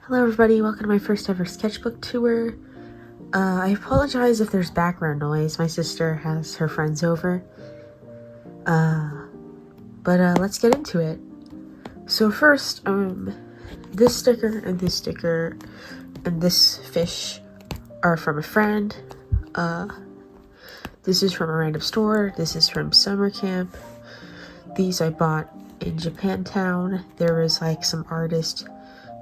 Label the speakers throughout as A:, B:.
A: Hello everybody, welcome to my first ever sketchbook tour. I apologize if there's background noise. My sister has her friends over. But let's get into it. So first, this sticker and this sticker and this fish are from a friend. This is from a random store. This is from summer camp. These I bought in Japantown. There was like some artist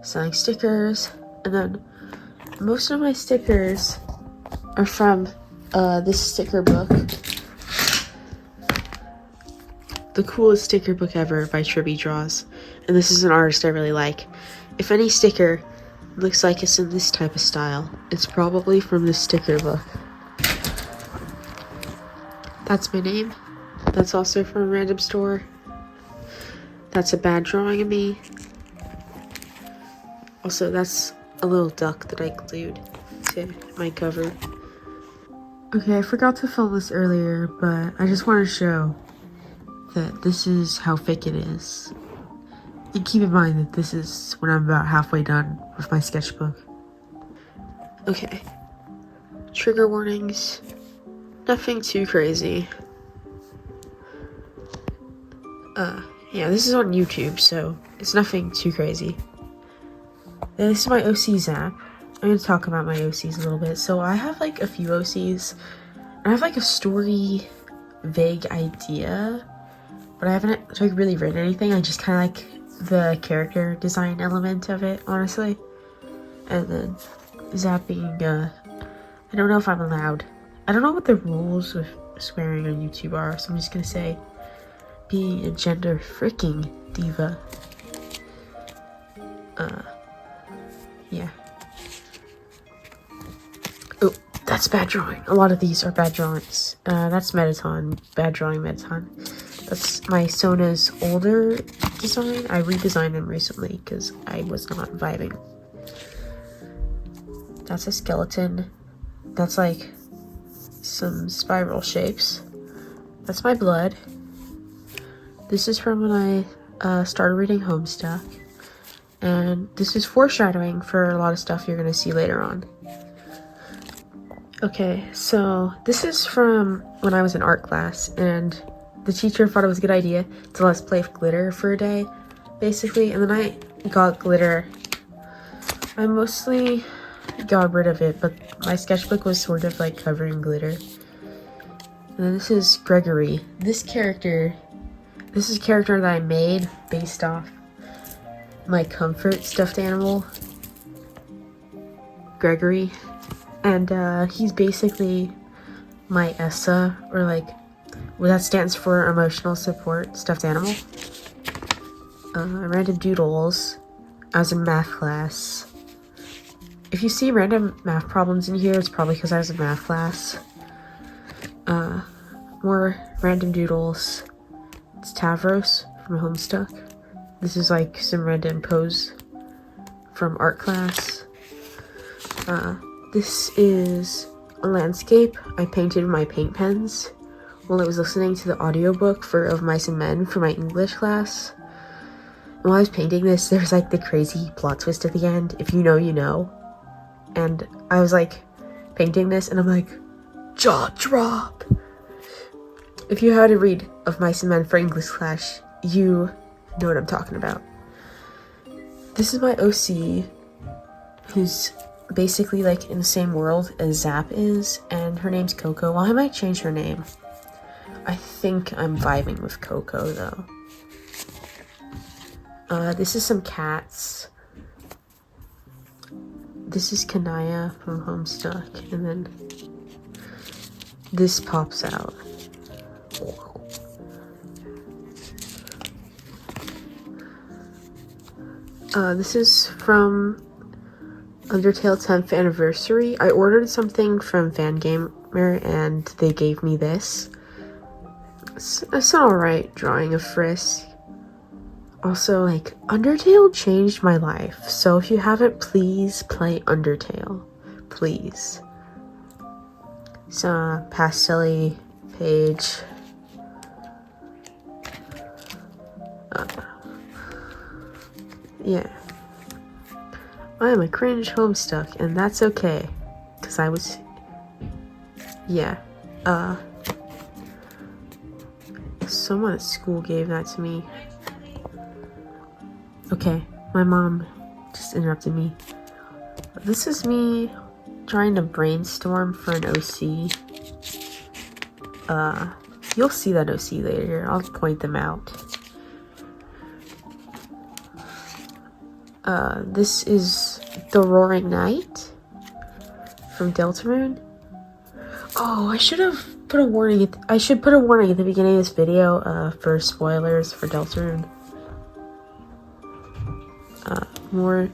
A: selling stickers, and then most of my stickers are from this sticker book, the coolest sticker book ever by Tribby Draws, and this is an artist I really like. If any sticker looks like it's in this type of style, it's probably from this sticker book. That's my name. That's also from a random store. That's a bad drawing of me. Also, that's a little duck that I glued to my cover. Okay, I forgot to film this earlier, but I just want to show that this is how fake it is. And keep in mind that this is when I'm about halfway done with my sketchbook. Okay. Trigger warnings. Nothing too crazy. Yeah, this is on YouTube, so it's nothing too crazy. This is my OCs app. I'm going to talk about my OCs a little bit. So I have like a few OCs. I have like a story vague idea, but I haven't like really written anything. I just kind of like the character design element of it, honestly. And then zapping, I don't know if I'm allowed. I don't know what the rules of swearing on YouTube are, so I'm just going to say being a gender freaking diva. Yeah. Oh, that's bad drawing. A lot of these are bad drawings. That's Metaton. Bad drawing Metaton. That's my Sona's older design. I redesigned them recently because I was not vibing. That's a skeleton. That's like some spiral shapes. That's my blood. This is from when I started reading Homestuck. And this is foreshadowing for a lot of stuff you're going to see later on. Okay, so this is from when I was in art class, and the teacher thought it was a good idea to let us play with glitter for a day, basically. And then I got glitter. I mostly got rid of it, but my sketchbook was sort of like covered in glitter. And then this is Gregory. This is a character that I made based off my comfort stuffed animal, Gregory, and he's basically my ESSA, or like, well, that stands for emotional support stuffed animal. Random doodles. I was in math class. If you see random math problems in here, it's probably because I was in math class. More random doodles. It's Tavros from Homestuck. This is like some random pose from art class. This is a landscape I painted with my paint pens while I was listening to the audiobook Of Mice and Men for my English class. And while I was painting this, there's like the crazy plot twist at the end. If you know, you know. And I was like painting this and I'm like, jaw drop. If you had to read Of Mice and Men for English class, you know what I'm talking about. This is my OC, who's basically like in the same world as Zap is, and her name's Coco. Well, I might change her name. I think I'm vibing with Coco though. This is some cats. This is Kanaya from Homestuck, and then this pops out. This is from Undertale 10th anniversary. I ordered something from Fangamer and they gave me this. It's an alright drawing of Frisk. Also, like, Undertale changed my life. So if you haven't, please play Undertale. Please. It's a pastel-y page. Yeah. I am a cringe homestuck, and that's okay. Because I was... Yeah. Someone at school gave that to me. Okay, my mom just interrupted me. This is me trying to brainstorm for an OC. You'll see that OC later. I'll point them out. This is The Roaring Night from Deltarune. Oh, I should have put a warning. I should put a warning at the beginning of this video for spoilers for Deltarune. More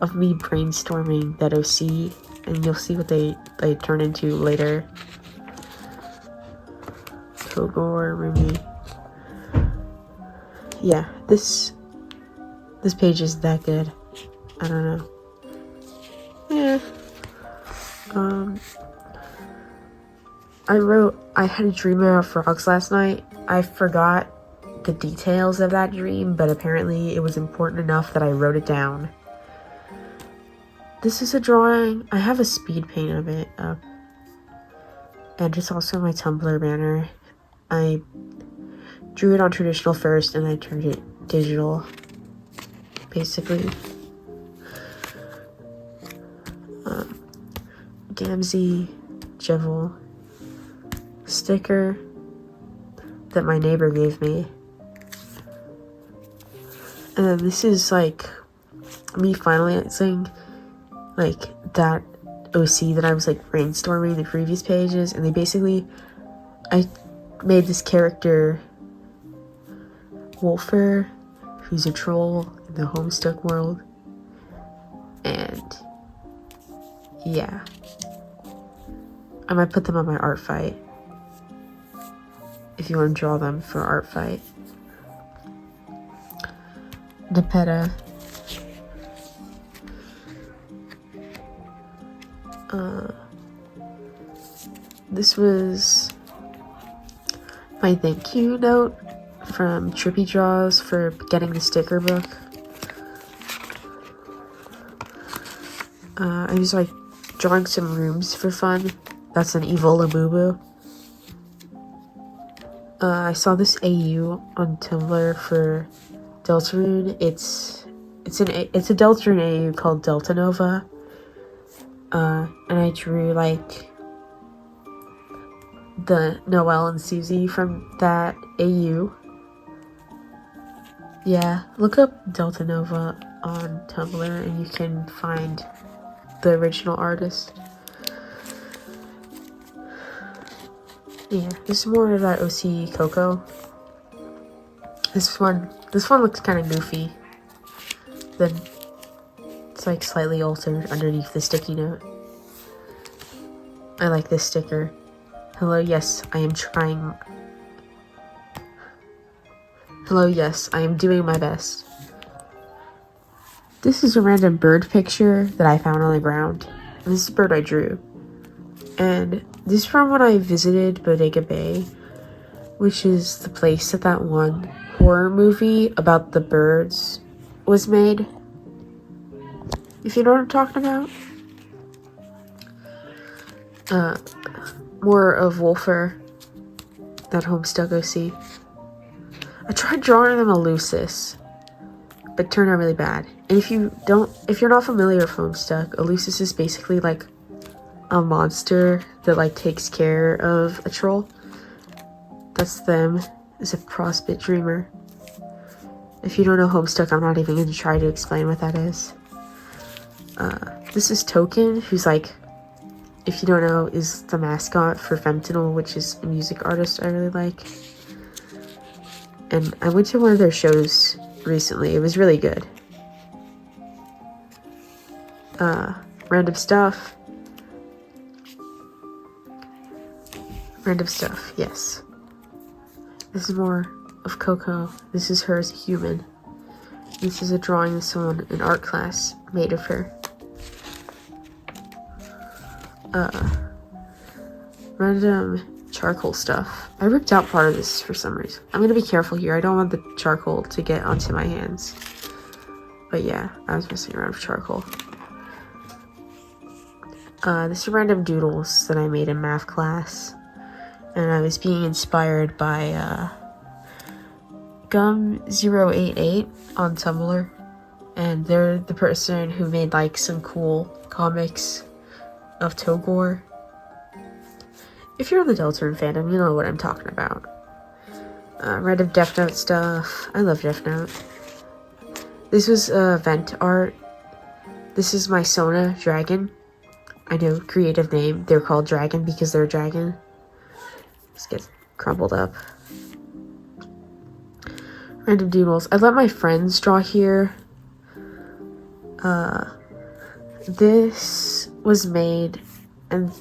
A: of me brainstorming that OC, and you'll see what they turn into later. Kogor, Rumi. Yeah, this page is that good. I don't know. Yeah. I had a dream about frogs last night. I forgot the details of that dream, but apparently it was important enough that I wrote it down. This is a drawing. I have a speed paint of it up. And it's also my Tumblr banner. I drew it on traditional first and I turned it digital, basically. Gamzee Jevil sticker that my neighbor gave me. And then this is like me finalizing like that OC that I was like brainstorming the previous pages, and I made this character Wolfer, who's a troll in the Homestuck world. And yeah, I might put them on my art fight if you want to draw them for art fight. Nepeta. This was my thank you note from Trippy Draws for getting the sticker book. I was like drawing some rooms for fun. That's an evil Labubu. I saw this AU on Tumblr for Deltarune. It's a Deltarune AU called Delta Nova. And I drew like the Noelle and Susie from that AU. Yeah, look up Delta Nova on Tumblr and you can find the original artist. Yeah, this is more of that OC Coco. This one looks kind of goofy. Then it's like slightly altered underneath the sticky note. I like this sticker. Hello, yes, I am trying. Hello, yes, I am doing my best. This is a random bird picture that I found on the ground. And this is a bird I drew. And this is from when I visited Bodega Bay, which is the place that one horror movie about the birds was made. If you know what I'm talking about. More of Wolfer, that Homestuck OC. I tried drawing them a Lucis, but turned out really bad. And if you're not familiar with Homestuck, a Lucis is basically like a monster that like takes care of a troll. That's them. It's a Prospect Dreamer. If you don't know Homestuck, I'm not even going to try to explain what that is. This is Token, who's like, if you don't know, is the mascot for Fentanyl, which is a music artist I really like. And I went to one of their shows recently. It was really good. Random stuff. Random stuff, yes. This is more of Coco. This is her as a human. This is a drawing that someone in art class made of her. Random charcoal stuff. I ripped out part of this for some reason. I'm gonna be careful here. I don't want the charcoal to get onto my hands. But yeah, I was messing around with charcoal. This is random doodles that I made in math class. And I was being inspired by Gum088 on Tumblr. And they're the person who made like some cool comics of Togor. If you're in the Deltarune fandom, you know what I'm talking about. Random Death Note stuff. I love Death Note. This was vent art. This is my Sona dragon. I know, creative name. They're called dragon because they're a dragon. This gets crumpled up. Random doodles. I let my friends draw here. This was made, and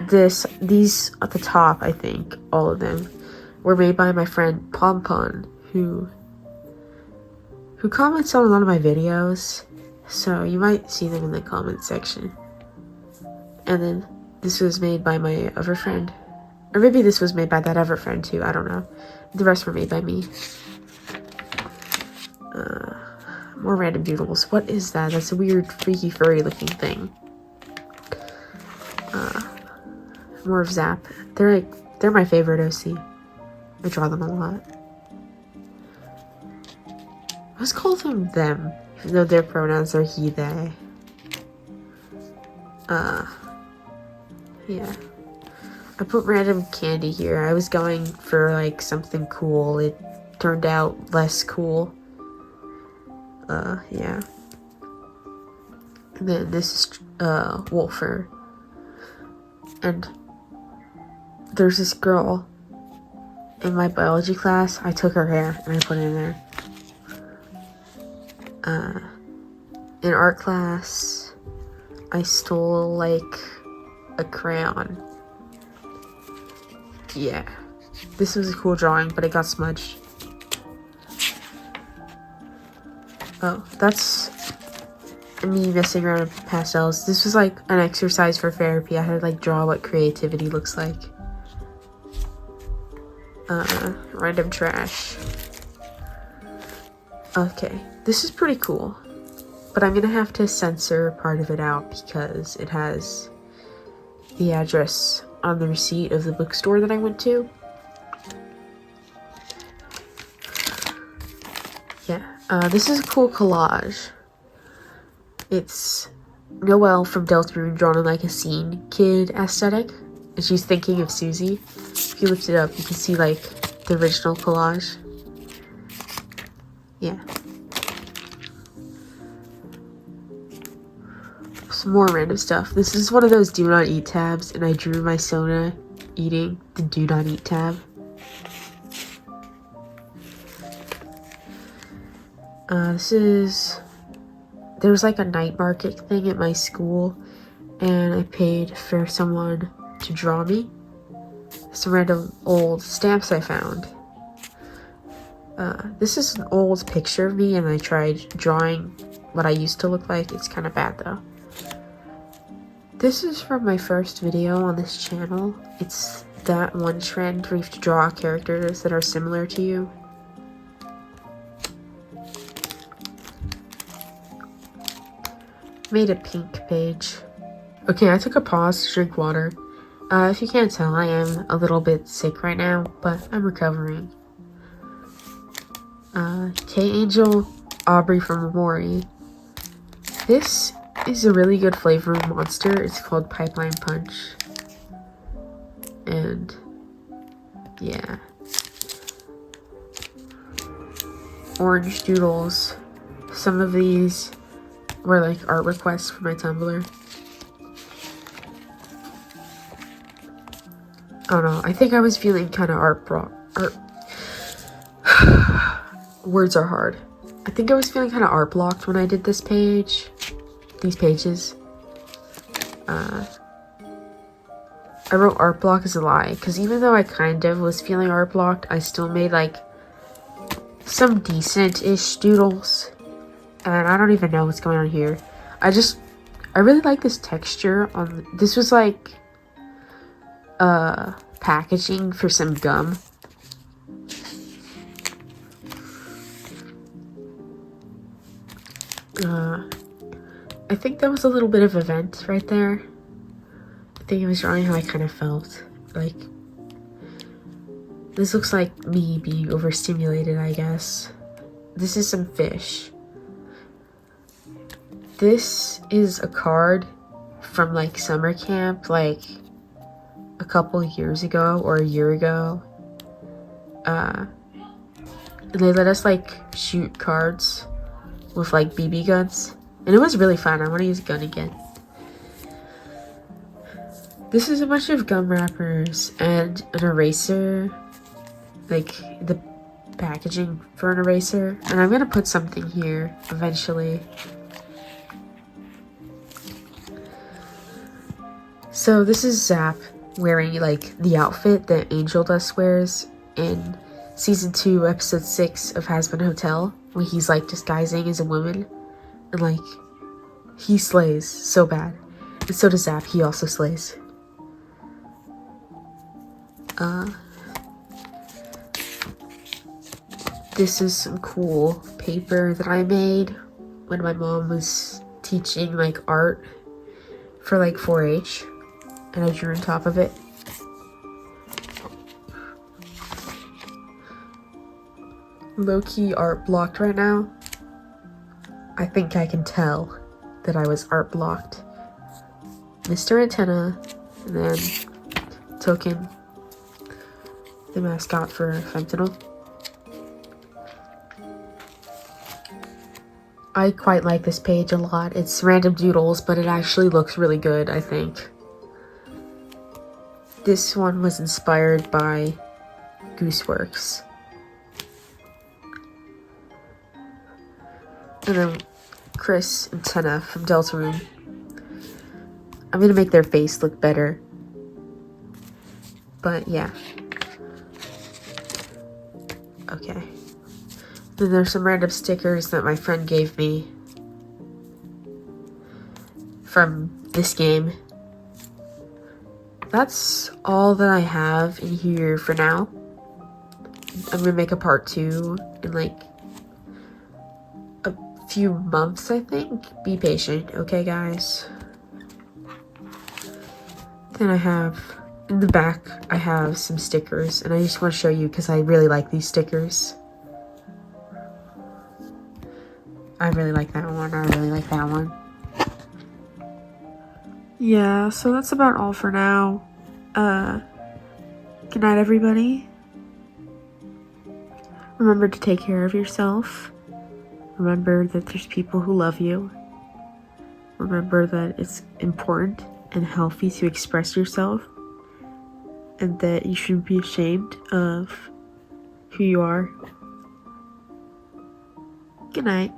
A: these at the top, I think, all of them, were made by my friend Pompon, who comments on a lot of my videos, so you might see them in the comment section. And then this was made by my other friend, or maybe this was made by that other friend too, I don't know. The rest were made by me. More random doodles. What is that? That's a weird, freaky, furry looking thing. More of Zap. They're my favorite OC. I draw them a lot. I was called them, even though their pronouns are he, they. Yeah. I put random candy here. I was going for like something cool. It turned out less cool. Yeah. And then this is, Wolfer. And there's this girl in my biology class. I took her hair and I put it in there. In art class, I stole, like, a crayon. Yeah. This was a cool drawing, but it got smudged. Oh, that's me messing around with pastels. This was like an exercise for therapy. I had to like draw what creativity looks like. Random trash. Okay, this is pretty cool, but I'm gonna have to censor part of it out because it has the address on the receipt of the bookstore that I went to. Yeah. This is a cool collage. It's Noelle from Deltarune drawn in like a scene kid aesthetic, and she's thinking of Susie. If you lift it up, you can see like the original collage. Yeah. Some more random stuff. This is one of those do not eat tabs, and I drew my Sona eating the do not eat tab. There was like a night market thing at my school, and I paid for someone to draw me. Some random old stamps I found. This is an old picture of me, and I tried drawing what I used to look like. It's kind of bad though. This is from my first video on this channel. It's that one trend where you have to draw characters that are similar to you. Made a pink page. Okay, I took a pause to drink water. If you can't tell, I am a little bit sick right now, but I'm recovering. K-Angel, Aubrey from Mori. This is a really good flavor of Monster. It's called Pipeline Punch. And yeah. Orange doodles. Some of these were like art requests for my Tumblr. I don't know. I think I was feeling kind of words are hard. I think I was feeling kind of art blocked when I did this page. These pages. I wrote art block as a lie, because even though I kind of was feeling art blocked, I still made like some decent-ish doodles. And I don't even know what's going on here. I really like this texture on, this was like packaging for some gum. I think that was a little bit of a vent right there. think I was drawing how I kind of felt. Like, this looks like me being overstimulated, I guess. This is some fish. This is a card from like summer camp, like a couple years ago or a year ago. And they let us like shoot cards with like BB guns, and it was really fun. I want to use a gun again. This is a bunch of gum wrappers and an eraser, like the packaging for an eraser, and I'm gonna put something here eventually. So this is Zap wearing like the outfit that Angel Dust wears in season 2 episode 6 of Hazbin Hotel, when he's like disguising as a woman, and like he slays so bad. And so does Zap, he also slays. This is some cool paper that I made when my mom was teaching like art for like 4-H, and I drew on top of it. Low-key art blocked right now. I think I can tell that I was art blocked. Mr. Antenna, and then Token, the mascot for Fentanyl. I quite like this page a lot. It's random doodles, but it actually looks really good, I think. This one was inspired by Gooseworks. And then Chris and Tenna from Deltarune. I'm gonna make their face look better. But yeah. Okay. Then there's some random stickers that my friend gave me from this game. That's all that I have in here for now. I'm gonna make a part 2 in like a few months, I think. Be patient, okay guys? Then I have, in the back, I have some stickers, and I just want to show you because I really like these stickers. I really like that one. I really like that one. Yeah, so that's about all for now. Good night, everybody. Remember to take care of yourself. Remember that there's people who love you. Remember that it's important and healthy to express yourself, and that you shouldn't be ashamed of who you are. Good night.